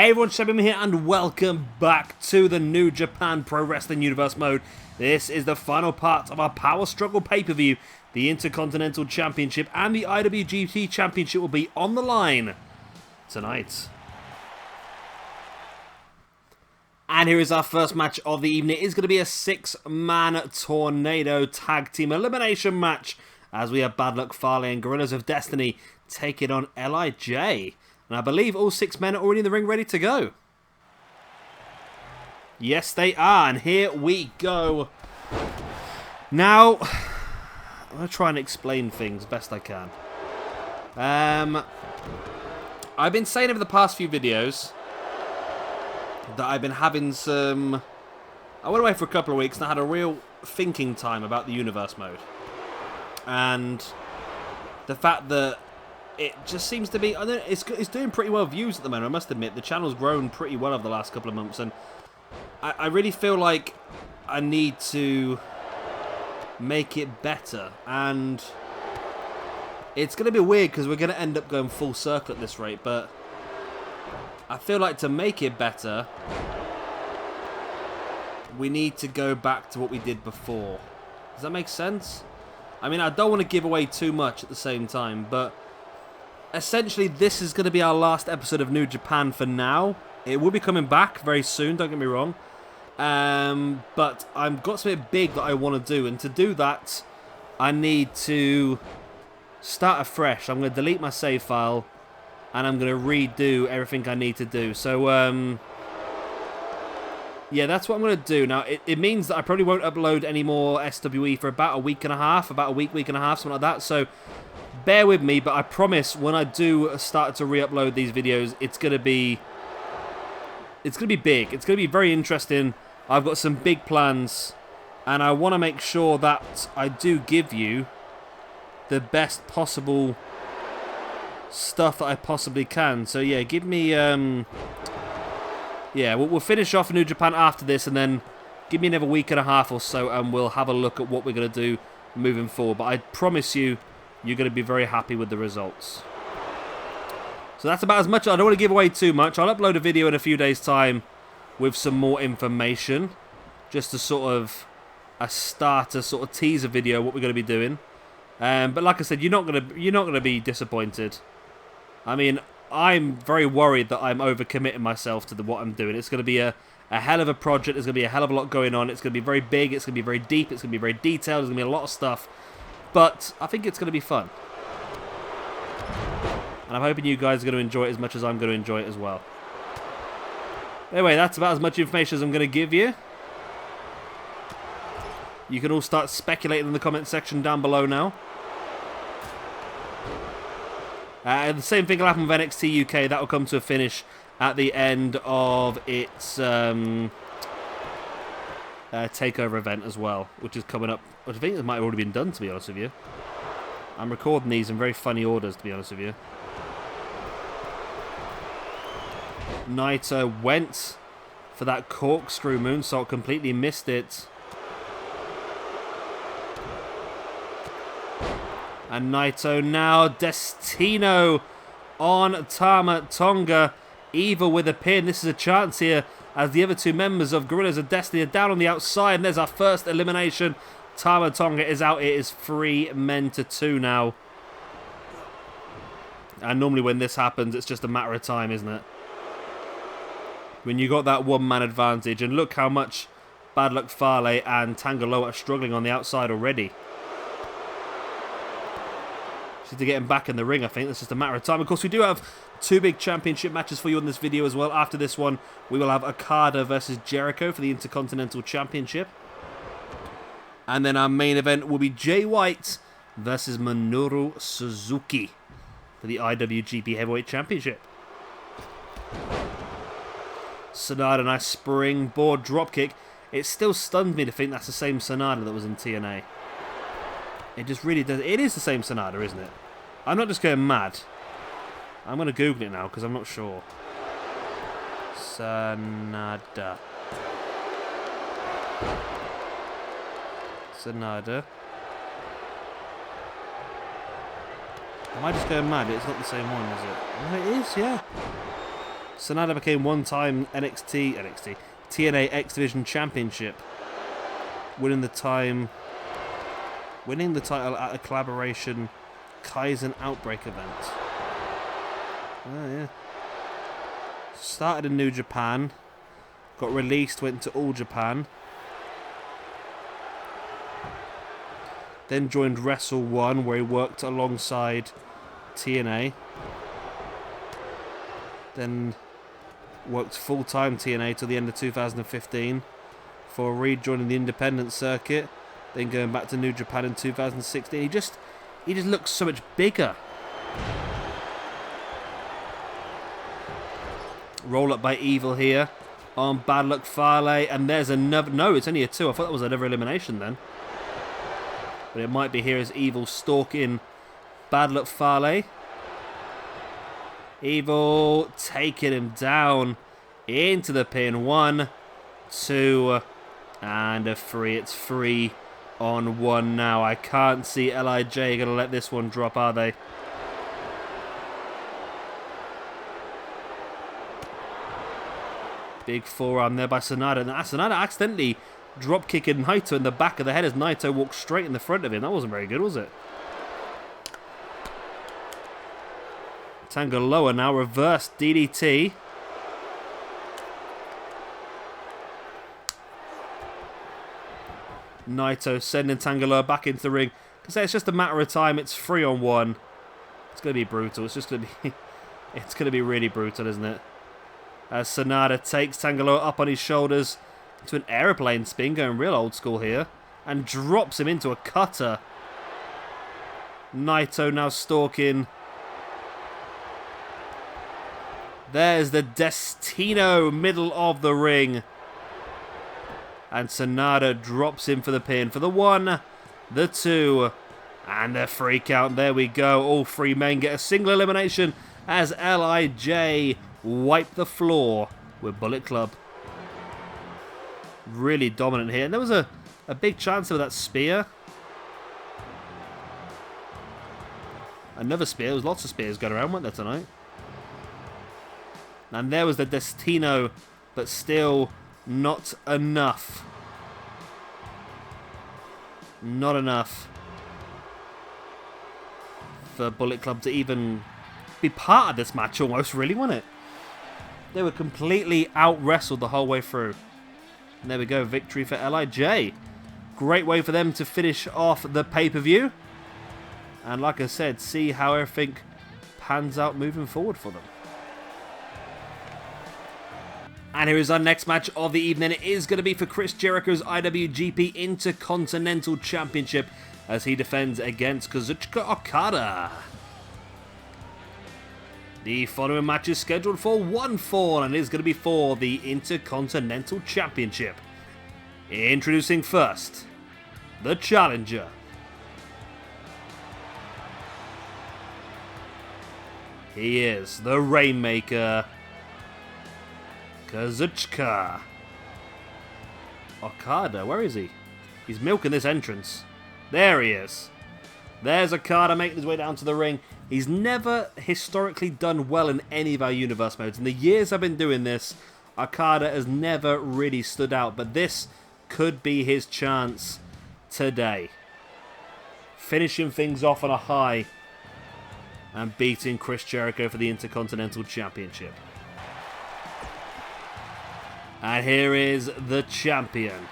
Hey everyone, Shebim here and welcome back to the New Japan Pro Wrestling Universe mode. This is the final part of our Power Struggle pay-per-view. The Intercontinental Championship and the IWGP Championship will be on the line tonight. And here is our first match of the evening. It is going to be a 6-man tornado tag team elimination match as we have Bad Luck Fale and Gorillas of Destiny taking on LIJ. And I believe all 6 men are already in the ring ready to go. Yes, they are. And here we go. Now, I'm going to try and explain things best I can. I've been saying over the past few videos that I've been having some... I went away for a couple of weeks and I had a real thinking time about the Universe mode. And the fact that it just seems to be... I don't know, it's doing pretty well views at the moment, I must admit. The channel's grown pretty well over the last couple of months. And I really feel like I need to make it better. And it's going to be weird because we're going to end up going full circle at this rate. But I feel like to make it better, we need to go back to what we did before. Does that make sense? I mean, I don't want to give away too much at the same time, but essentially this is going to be our last episode of New Japan for now. It will be coming back very soon, don't get me wrong. But I've got something big that I want to do, and to do that, I need to start afresh. I'm going to delete my save file, and I'm going to redo everything I need to do. So, yeah, that's what I'm going to do. Now, it means that I probably won't upload any more SWE for about a week and a half, about a week and a half, something like that. So, bear with me, but I promise when I do start to re-upload these videos, it's going to be big. It's going to be very interesting. I've got some big plans, and I want to make sure that I do give you the best possible stuff that I possibly can. So yeah, give me yeah, we'll finish off New Japan after this, and then give me another week and a half or so, and we'll have a look at what we're going to do moving forward. But I promise you, you're going to be very happy with the results. So that's about as much. I don't want to give away too much. I'll upload a video in a few days' time with some more information, just to sort of a starter, sort of teaser video what we're going to be doing. But like I said, you're not going to be disappointed. I mean, I'm very worried that I'm overcommitting myself to what I'm doing. It's going to be a hell of a project. There's going to be a hell of a lot going on. It's going to be very big. It's going to be very deep. It's going to be very detailed. There's going to be a lot of stuff. But I think it's going to be fun. And I'm hoping you guys are going to enjoy it as much as I'm going to enjoy it as well. Anyway, that's about as much information as I'm going to give you. You can all start speculating in the comment section down below now. The same thing will happen with NXT UK. That will come to a finish at the end of its takeover event as well, which is coming up. I think it might have already been done, to be honest with you. I'm recording these in very funny orders, to be honest with you. Naito went for that corkscrew moonsault, completely missed it. And Naito now, Destino on Tama Tonga, Eva with a pin. This is a chance here as the other 2 members of Gorillas of Destiny are down on the outside. And there's our first elimination. Tama Tonga is out. It is 3 men to 2 now. And normally when this happens, it's just a matter of time, isn't it? When you got that 1-man advantage. And look how much Bad Luck Fale and Tangaloa are struggling on the outside already. Just to get him back in the ring, I think. That's just a matter of time. Of course, we do have 2 big championship matches for you in this video as well. After this one, we will have Okada versus Jericho for the Intercontinental Championship. And then our main event will be Jay White versus Minoru Suzuki for the IWGP Heavyweight Championship. Sonata, nice springboard dropkick. It still stunned me to think that's the same Sonata that was in TNA. It just really does. It is the same Sonata, isn't it? I'm not just going mad. I'm going to Google it now because I'm not sure. Sonata. Am I just going mad? It's not the same one, is it? No, it is, yeah. Sanada became one-time TNA X Division Championship, winning the title at a collaboration Kaizen Outbreak event. Oh yeah. Started in New Japan, got released, went to All Japan, then joined Wrestle One, where he worked alongside TNA. Then worked full-time TNA till the end of 2015 for rejoining the independent circuit, then going back to New Japan in 2016. He just looks so much bigger. Roll up by Evil here on Bad Luck Fale, and there's another. No, it's only a 2. I thought that was another elimination then. But it might be here as Evil stalking Bad Luck Fale. Evil taking him down into the pin. 1, 2, and a 3. It's 3 on 1 now. I can't see LIJ going to let this one drop, are they? Big forearm there by Sanada. And Sanada accidentally drop kicking Naito in the back of the head as Naito walked straight in the front of him. That wasn't very good, was it? Tangaloa now, reverse DDT. Naito sending Tangaloa back into the ring. Because it's just a matter of time. It's 3 on 1. It's going to be brutal. It's just going to be... it's going to be really brutal, isn't it? As Sanada takes Tangaloa up on his shoulders to an aeroplane spin, going real old school here, and drops him into a cutter. Naito now stalking. There's the Destino, middle of the ring. And Sanada drops him for the pin for the 1, the 2, and the 3 count. There we go. All 3 men get a single elimination as LIJ wipe the floor with Bullet Club. Really dominant here. And there was a big chance of that spear. Another spear. There was lots of spears going around, weren't there, tonight? And there was the Destino, but still not enough. Not enough for Bullet Club to even be part of this match almost, really, wasn't it? They were completely out-wrestled the whole way through. And there we go, victory for LIJ. Great way for them to finish off the pay-per-view. And like I said, see how everything pans out moving forward for them. And here is our next match of the evening. It is going to be for Chris Jericho's IWGP Intercontinental Championship as he defends against Kazuchika Okada. The following match is scheduled for 1 fall and is going to be for the Intercontinental Championship. Introducing first, the challenger. He is the Rainmaker, Kazuchika Okada. Where is he? He's milking this entrance. There he is. There's Okada making his way down to the ring. He's never historically done well in any of our universe modes. In the years I've been doing this, Okada has never really stood out. But this could be his chance today. Finishing things off on a high and beating Chris Jericho for the Intercontinental Championship. And here is the champion,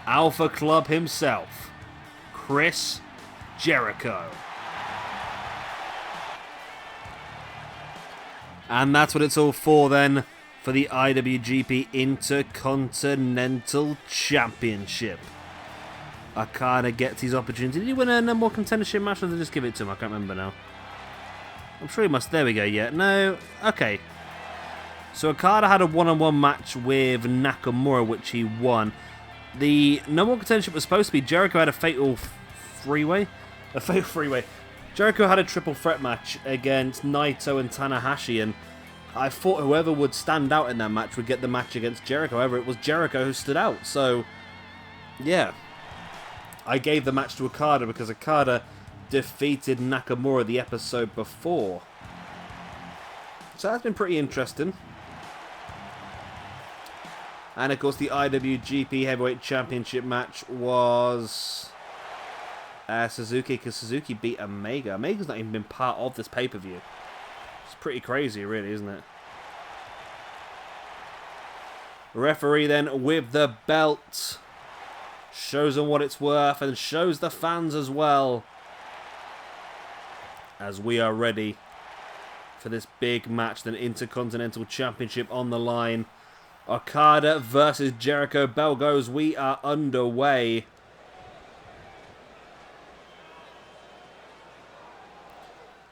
Alpha Club himself, Chris Jericho. And that's what it's all for then, for the IWGP Intercontinental Championship. Okada gets his opportunity. Did he win a number one contendership match, or did they just give it to him? I can't remember now. I'm sure he must. There we go, yeah. No, okay. So Okada had a one-on-one match with Nakamura, which he won. The number one contendership was supposed to be Jericho had a fatal three-way. Jericho had a triple threat match against Naito and Tanahashi, and I thought whoever would stand out in that match would get the match against Jericho. However, it was Jericho who stood out. So, yeah. I gave the match to Okada because Okada defeated Nakamura the episode before. So that's been pretty interesting. And of course the IWGP Heavyweight Championship match was Suzuki, because Suzuki beat Omega. Omega's not even been part of this pay-per-view. It's pretty crazy, really, isn't it? Referee then with the belt. Shows them what it's worth and shows the fans as well. As we are ready for this big match, the Intercontinental Championship on the line. Okada versus Jericho. Bell goes. We are underway.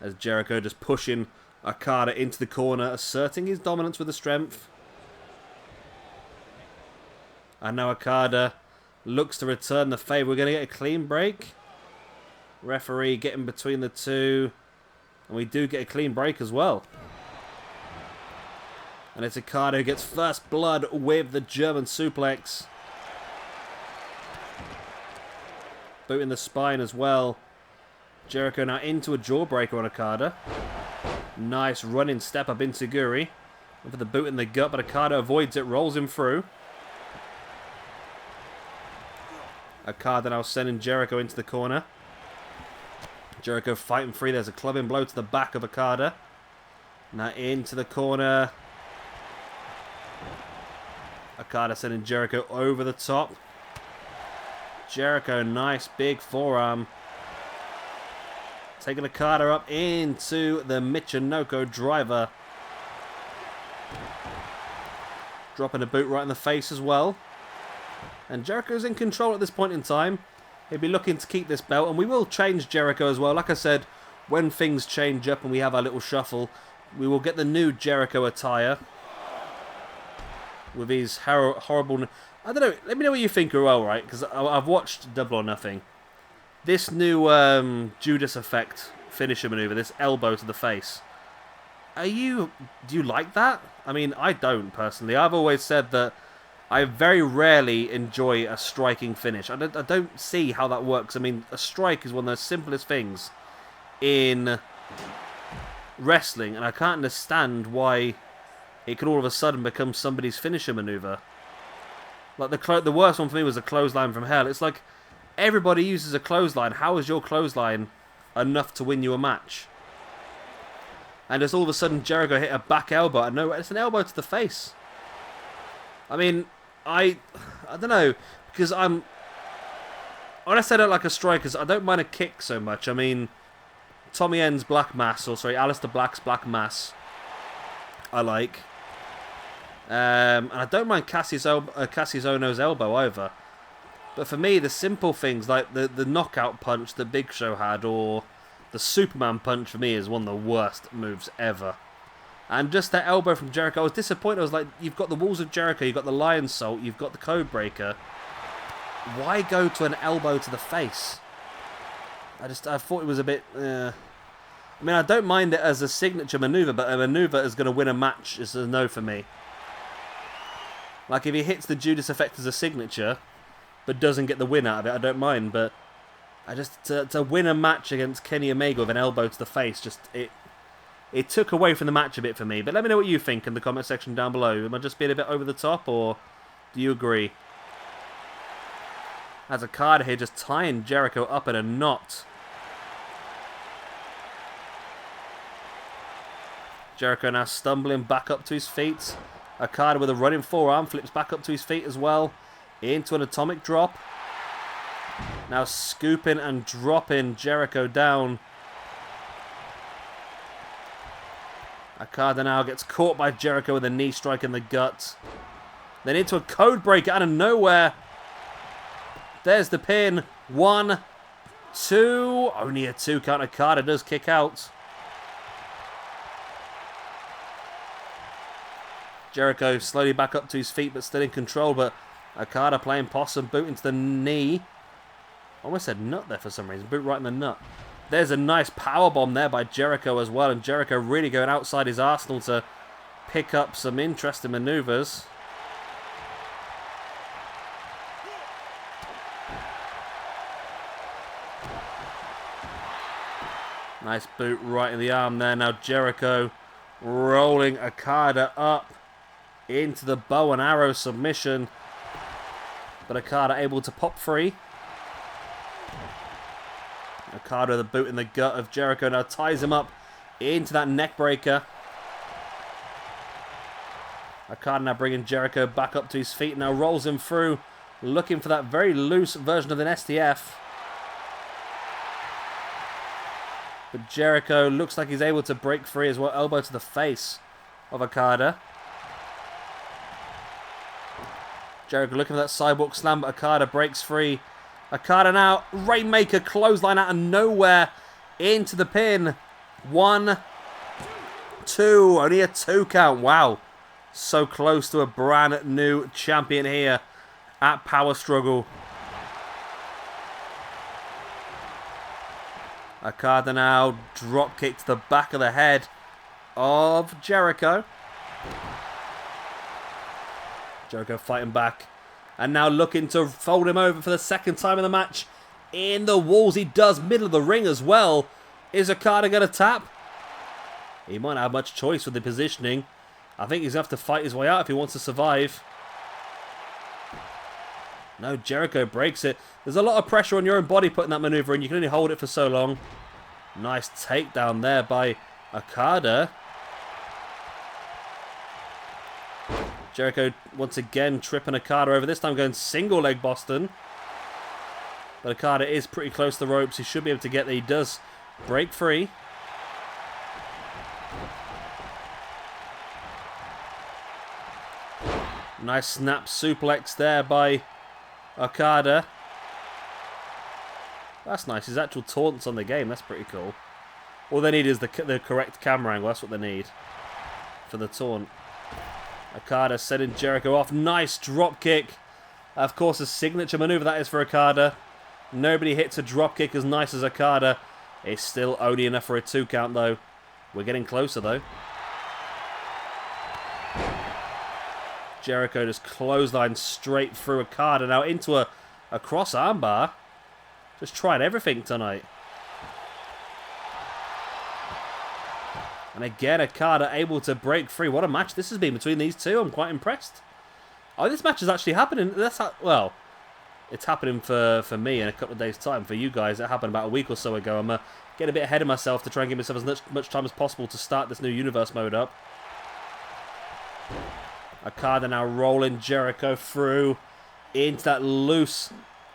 As Jericho just pushing Okada into the corner, asserting his dominance with the strength. And now Okada looks to return the favour. We're going to get a clean break. Referee getting between the two. And we do get a clean break as well. And it's Okada who gets first blood with the German suplex. Boot in the spine as well. Jericho now into a jawbreaker on Okada. Nice running step up into Guri. For the boot in the gut, but Okada avoids it, rolls him through. Okada now sending Jericho into the corner. Jericho fighting free. There's a clubbing blow to the back of Okada. Now into the corner. Okada sending Jericho over the top. Jericho, nice big forearm. Taking Okada up into the Michinoku driver. Dropping a boot right in the face as well. And Jericho's in control at this point in time. He'll be looking to keep this belt. And we will change Jericho as well. Like I said, when things change up and we have our little shuffle, we will get the new Jericho attire. With his horrible... I don't know. Let me know what you think as well, right? Because I've watched Double or Nothing. This new Judas effect finisher maneuver, this elbow to the face. Do you like that? I mean, I don't personally. I've always said that I very rarely enjoy a striking finish. I don't see how that works. I mean, a strike is one of the simplest things in wrestling, and I can't understand why it could all of a sudden become somebody's finisher maneuver. Like the worst one for me was a clothesline from hell. It's like everybody uses a clothesline. How is your clothesline enough to win you a match? And just all of a sudden Jericho hit a back elbow. I know it's an elbow to the face. I mean, I don't know, because when I said I don't like a striker, I don't mind a kick so much. I mean, Tommy End's Black Mass, or sorry, Aleister Black's Black Mass, I like. And I don't mind Cassius Ohno's elbow either. But for me, the simple things like the knockout punch that Big Show had, or the Superman punch, for me is one of the worst moves ever. And just that elbow from Jericho, I was disappointed. I was like, you've got the Walls of Jericho, you've got the Lion Salt, you've got the Code Breaker. Why go to an elbow to the face? I thought it was a bit... I mean, I don't mind it as a signature maneuver, but a maneuver is going to win a match is a no for me. Like, if he hits the Judas effect as a signature, but doesn't get the win out of it, I don't mind. But to win a match against Kenny Omega with an elbow to the face, it took away from the match a bit for me. But let me know what you think in the comment section down below. Am I just being a bit over the top, or do you agree? As Okada here just tying Jericho up in a knot. Jericho now stumbling back up to his feet. Okada with a running forearm, flips back up to his feet as well. Into an atomic drop. Now scooping and dropping Jericho down. Okada now gets caught by Jericho with a knee strike in the gut. Then into a code breaker out of nowhere. There's the pin. 1, 2. Only a 2 count. Okada does kick out. Jericho slowly back up to his feet, but still in control. But Okada playing possum, boot into the knee. I almost said nut there for some reason. Boot right in the nut. There's a nice powerbomb there by Jericho as well. And Jericho really going outside his arsenal to pick up some interesting maneuvers. Nice boot right in the arm there. Now Jericho Rolling Okada up into the bow and arrow submission. But Okada able to pop free. Okada, the boot in the gut of Jericho, now ties him up into that neck breaker. Okada now bringing Jericho back up to his feet. Now rolls him through, looking for that very loose version of an STF. But Jericho looks like he's able to break free as well. Elbow to the face of Okada. Jericho looking for that sidewalk slam, but Okada breaks free. Okada now, Rainmaker clothesline out of nowhere into the pin. 1, 2, only a 2 count. Wow. So close to a brand new champion here at Power Struggle. Okada now drop kick to the back of the head of Jericho. Jericho fighting back. And now looking to fold him over for the second time in the match. In the walls, he does middle of the ring as well. Is Okada going to tap? He might not have much choice with the positioning. I think he's going to have to fight his way out if he wants to survive. No, Jericho breaks it. There's a lot of pressure on your own body putting that maneuver in. You can only hold it for so long. Nice takedown there by Okada. Jericho once again tripping Okada over. This time going single leg Boston. But Okada is pretty close to the ropes. He should be able to get there. He does break free. Nice snap suplex there by Okada. That's nice. His actual taunts on the game. That's pretty cool. All they need is the correct camera angle. That's what they need for the taunt. Okada setting Jericho off. Nice drop kick. Of course, a signature maneuver that is for Okada. Nobody hits a drop kick as nice as Okada. It's still only enough for a 2 count, though. We're getting closer, though. Jericho just clothesline straight through Okada. Now into a cross armbar. Just tried everything tonight. And again, Okada able to break free. What a match this has been between these two. I'm quite impressed. Oh, this match is actually happening. Well, it's happening for me in a couple of days' time. For you guys, it happened about a week or so ago. I'm getting a bit ahead of myself to try and give myself as much time as possible to start this new universe mode up. Okada now rolling Jericho through into that loose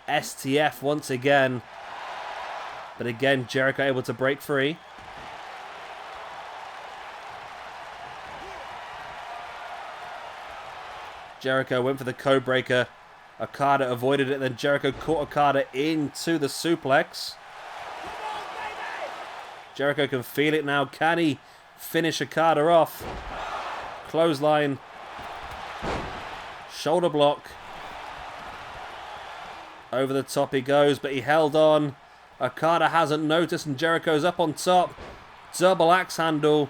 STF once again. But again, Jericho able to break free. Jericho went for the code breaker. Okada avoided it. Then Jericho caught Okada into the suplex. Jericho can feel it now. Can he finish Okada off? Clothesline. Shoulder block. Over the top he goes, but he held on. Okada hasn't noticed, and Jericho's up on top. Double axe handle.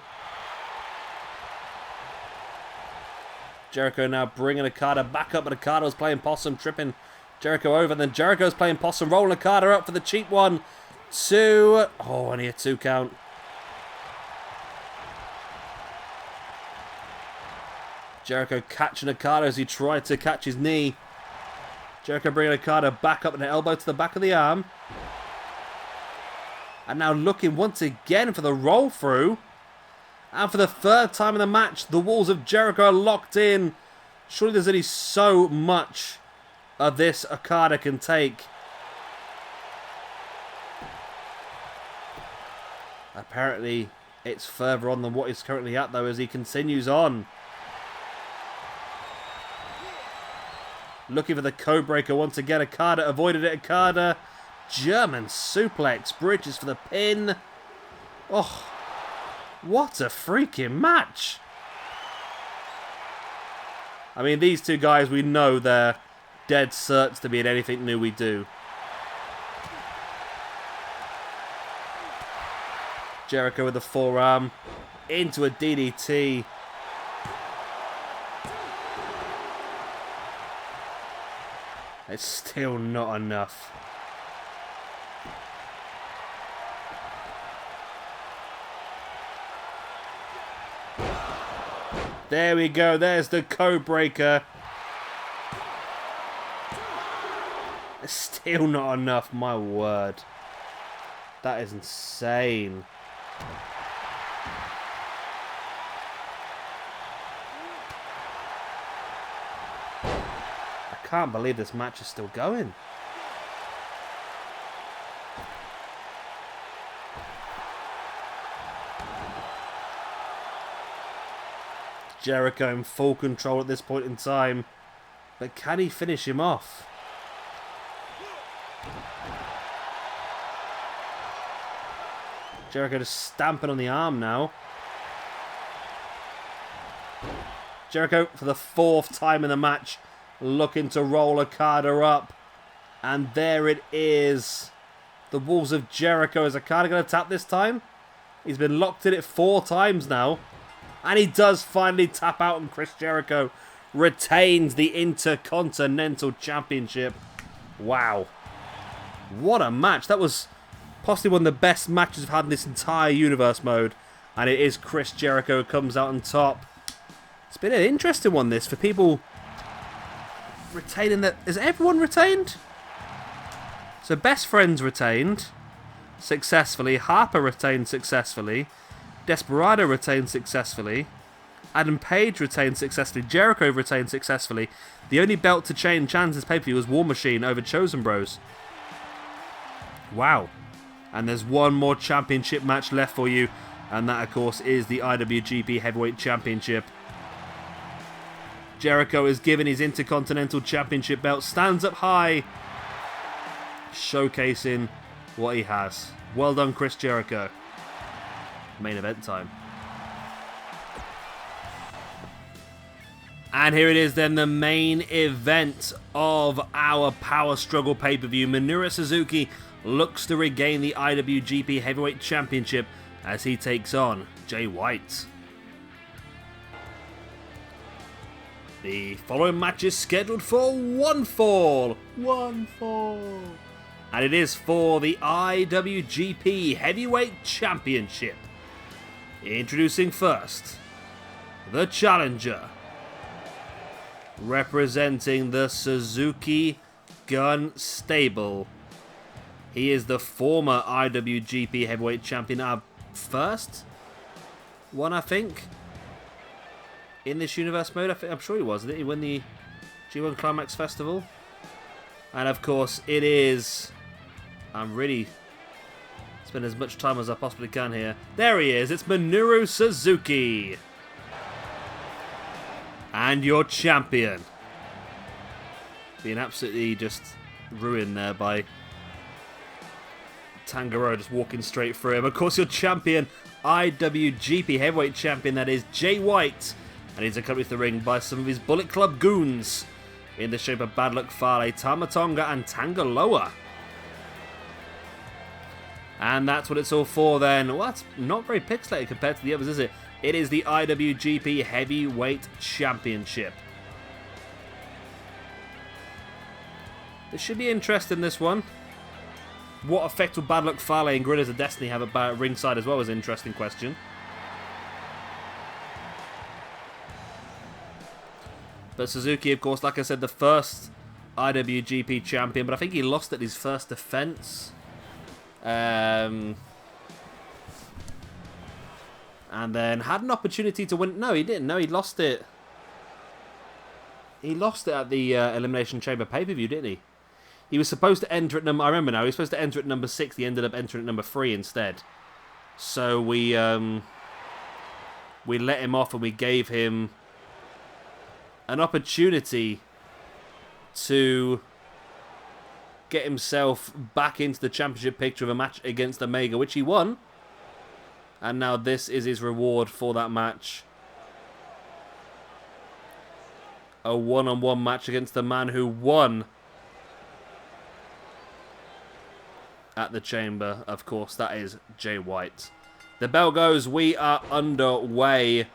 Jericho now bringing Okada back up, but Okada's playing possum, tripping Jericho over. And then Jericho's playing possum, rolling Okada up for the cheap 1, 2. Oh, only a 2 count. Jericho catching Okada as he tried to catch his knee. Jericho bringing Okada back up and an elbow to the back of the arm. And now looking once again for the roll through. And for the 3rd time in the match, the walls of Jericho are locked in. Surely there's only so much of this Okada can take. Apparently, it's further on than what he's currently at, though, as he continues on. Looking for the code breaker once again. Okada avoided it. Okada, German suplex. Bridges for the pin. Oh, what a freaking match. I mean, these two guys, we know they're dead certs to be in anything new we do. Jericho with the forearm. Into a DDT. It's still not enough. There we go. There's the code breaker. It's still not enough. My word. That is insane. I can't believe this match is still going. Jericho in full control at this point in time. But can he finish him off? Jericho just stamping on the arm now. Jericho, for the 4th time in the match, looking to roll Okada up. And there it is. The Wolves of Jericho. Is Okada going to tap this time? He's been locked in it 4 times now. And he does finally tap out, and Chris Jericho retains the Intercontinental Championship. Wow. What a match. That was possibly one of the best matches we've had in this entire universe mode. And it is Chris Jericho who comes out on top. It's been an interesting one, this, for people retaining that. Is everyone retained? So Best Friends retained successfully. Harper retained successfully. Desperado retained successfully. Adam Page retained successfully. Jericho retained successfully. The only belt to change hands this pay-per-view was War Machine over Chosen Bros. Wow. And there's one more championship match left for you. And that, of course, is the IWGP Heavyweight Championship. Jericho is given his Intercontinental Championship belt. Stands up high. Showcasing what he has. Well done, Chris Jericho. Main event time. And here it is then, the main event of our Power Struggle pay-per-view. Minoru Suzuki looks to regain the IWGP Heavyweight Championship as he takes on Jay White. The following match is scheduled for one fall. One fall. And it is for the IWGP Heavyweight Championship. Introducing first, the challenger. Representing the Suzuki Gun Stable. He is the former IWGP Heavyweight Champion. Our first one, I think, in this universe mode. I'm sure he was. Didn't he win the G1 Climax Festival? And of course, it is... I'm really... spend as much time as I possibly can here. There he is. It's Minoru Suzuki. And your champion. Being absolutely just ruined there by Tangaroa just walking straight through him. Of course, your champion, IWGP Heavyweight Champion, that is Jay White. And he's accompanied to the ring by some of his Bullet Club goons in the shape of Bad Luck Fale, Tamatonga, and Tangaloa. And that's what it's all for then. Well, that's not very pixelated compared to the others, is it? It is the IWGP Heavyweight Championship. This should be interesting, this one. What effect will Bad Luck Fale and Gorillas of Destiny have about ringside as well is an interesting question. But Suzuki, of course, like I said, the first IWGP champion, but I think he lost at his first defense. And then had an opportunity to win. No, he didn't. No, he lost it. He lost it at the Elimination Chamber pay-per-view, didn't he? He was supposed to enter at number... I remember now. He was supposed to enter at number 6. He ended up entering at number 3 instead. So we let him off and we gave him an opportunity to get himself back into the championship picture of a match against Omega, which he won. And now this is his reward for that match. A one-on-one match against the man who won at the Chamber. Of course, that is Jay White. The bell goes. We are underway.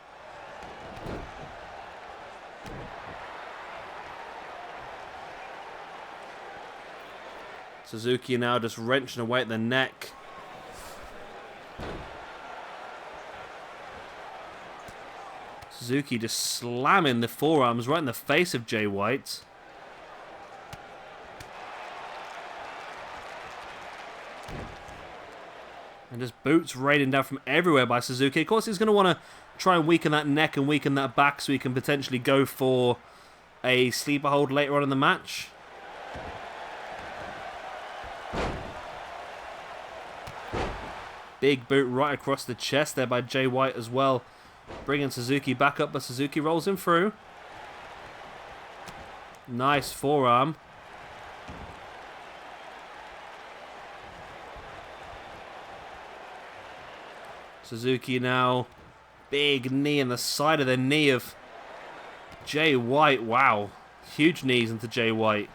Suzuki now just wrenching away at the neck. Suzuki just slamming the forearms right in the face of Jay White. And just boots raining down from everywhere by Suzuki. Of course, he's going to want to try and weaken that neck and weaken that back so he can potentially go for a sleeper hold later on in the match. Big boot right across the chest there by Jay White as well. Bringing Suzuki back up, but Suzuki rolls him through. Nice forearm. Suzuki now, big knee in the side of the knee of Jay White. Wow, huge knees into Jay White.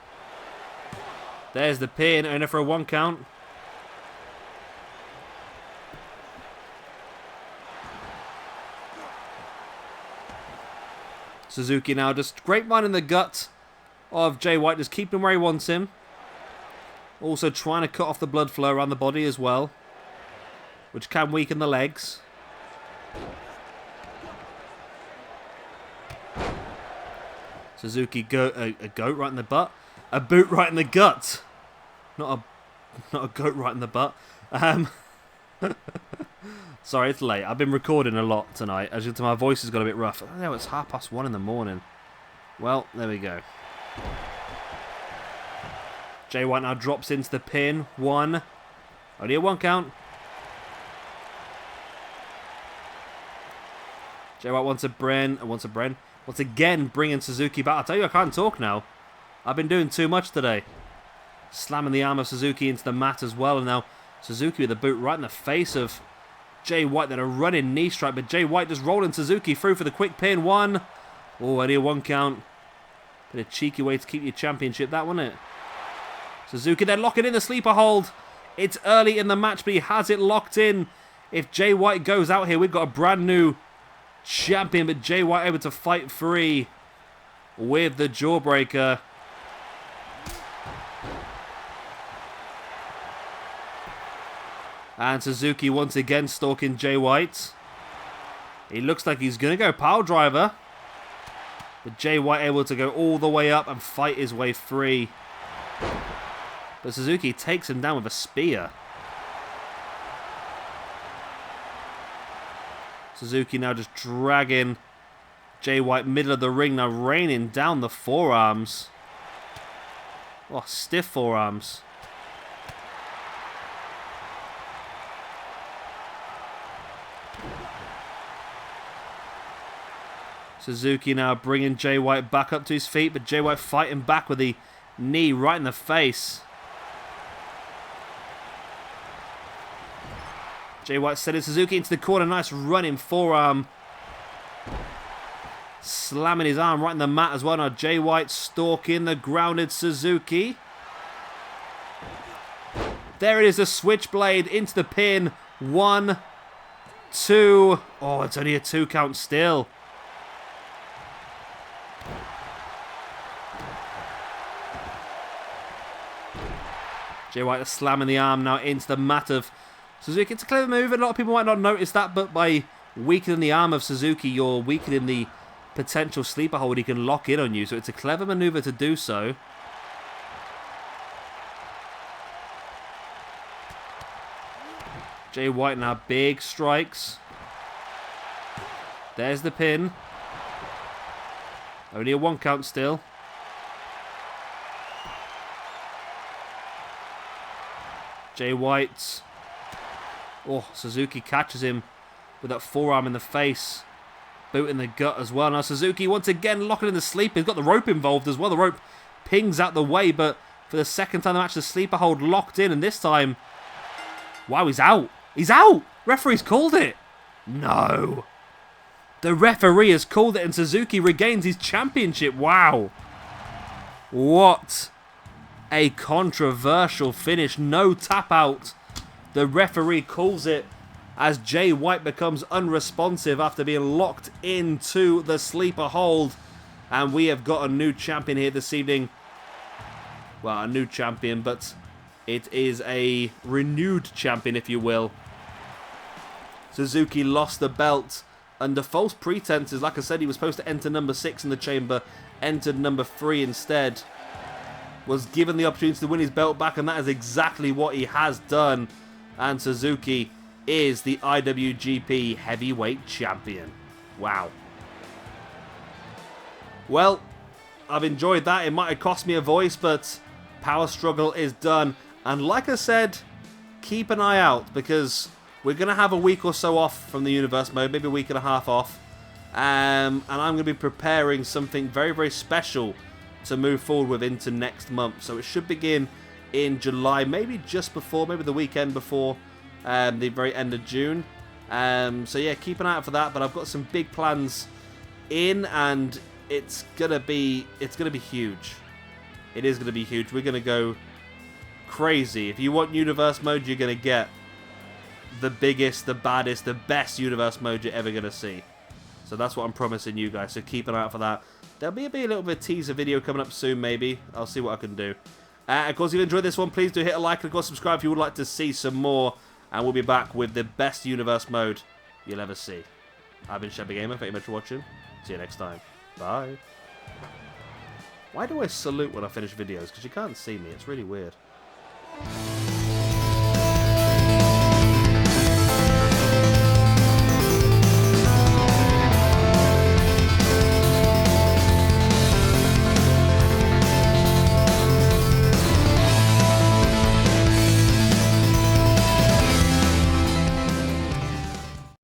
There's the pin, only for a 1 count. Suzuki now just grapevine in the gut of Jay White, just keeping him where he wants him. Also trying to cut off the blood flow around the body as well, which can weaken the legs. Suzuki a goat right in the butt. A boot right in the gut. Not a goat right in the butt. Sorry, it's late. I've been recording a lot tonight. As you can tell, my voice has got a bit rough. I know it's 1:30 in the morning. Well, there we go. Jay White now drops into the pin. 1. Only a 1 count. Jay White once again bringing Suzuki back. I tell you, I can't talk now. I've been doing too much today. Slamming the arm of Suzuki into the mat as well. And now Suzuki with a boot right in the face of Jay White. Then a running knee strike. But Jay White just rolling Suzuki through for the quick pin. 1. Oh, only a 1 count. Bit of cheeky way to keep your championship, that, wasn't it? Suzuki then locking in the sleeper hold. It's early in the match, but he has it locked in. If Jay White goes out here, we've got a brand new champion, but Jay White able to fight free with the jawbreaker. And Suzuki once again stalking Jay White. He looks like he's going to go power driver, but Jay White able to go all the way up and fight his way free. But Suzuki takes him down with a spear. Suzuki now just dragging Jay White middle of the ring, now raining down the forearms. Oh, stiff forearms. Suzuki now bringing Jay White back up to his feet, but Jay White fighting back with the knee right in the face. Jay White sending Suzuki into the corner. Nice running forearm. Slamming his arm right in the mat as well. Now Jay White stalking the grounded Suzuki. There it is, a switchblade into the pin. 1, 2. Oh, it's only a 2 count still. Jay White slamming the arm now into the mat of Suzuki. It's a clever move. A lot of people might not notice that, but by weakening the arm of Suzuki, you're weakening the potential sleeper hold he can lock in on you. So it's a clever maneuver to do so. Jay White now big strikes. There's the pin. Only a 1 count still. Jay White. Oh, Suzuki catches him with that forearm in the face. Boot in the gut as well. Now Suzuki once again locking in the sleeper. He's got the rope involved as well. The rope pings out the way, but for the second time in the match, the sleeper hold locked in. And this time, wow, he's out. He's out! Referee's called it. No. The referee has called it and Suzuki regains his championship. Wow. What a controversial finish. No tap out. The referee calls it as Jay White becomes unresponsive after being locked into the sleeper hold. And we have got a new champion here this evening. Well, a new champion, but it is a renewed champion, if you will. Suzuki lost the belt under false pretenses. Like I said, he was supposed to enter number 6 in the chamber, entered number 3 instead. Was given the opportunity to win his belt back, and that is exactly what he has done. And Suzuki is the IWGP Heavyweight Champion. Wow. Well, I've enjoyed that. It might have cost me a voice, but Power Struggle is done. And like I said, keep an eye out, because we're going to have a week or so off from the Universe mode, maybe a week and a half off. And I'm going to be preparing something very, very special to move forward with into next month. So it should begin in July, maybe just before, maybe the weekend before the very end of June. So yeah, keep an eye out for that. But I've got some big plans in, and it's gonna be huge. It is gonna be huge. We're gonna go crazy. If you want Universe mode, you're gonna get the biggest, the baddest, the best Universe mode you're ever gonna see. So that's what I'm promising you guys. So keep an eye out for that. There'll be a little bit of teaser video coming up soon, maybe. I'll see what I can do. Of course, if you enjoyed this one, please do hit a like and of course subscribe if you would like to see some more. And we'll be back with the best Universe mode you'll ever see. I've been Shabby Gamer. Thank you very much for watching. See you next time. Bye. Why do I salute when I finish videos? Because you can't see me. It's really weird.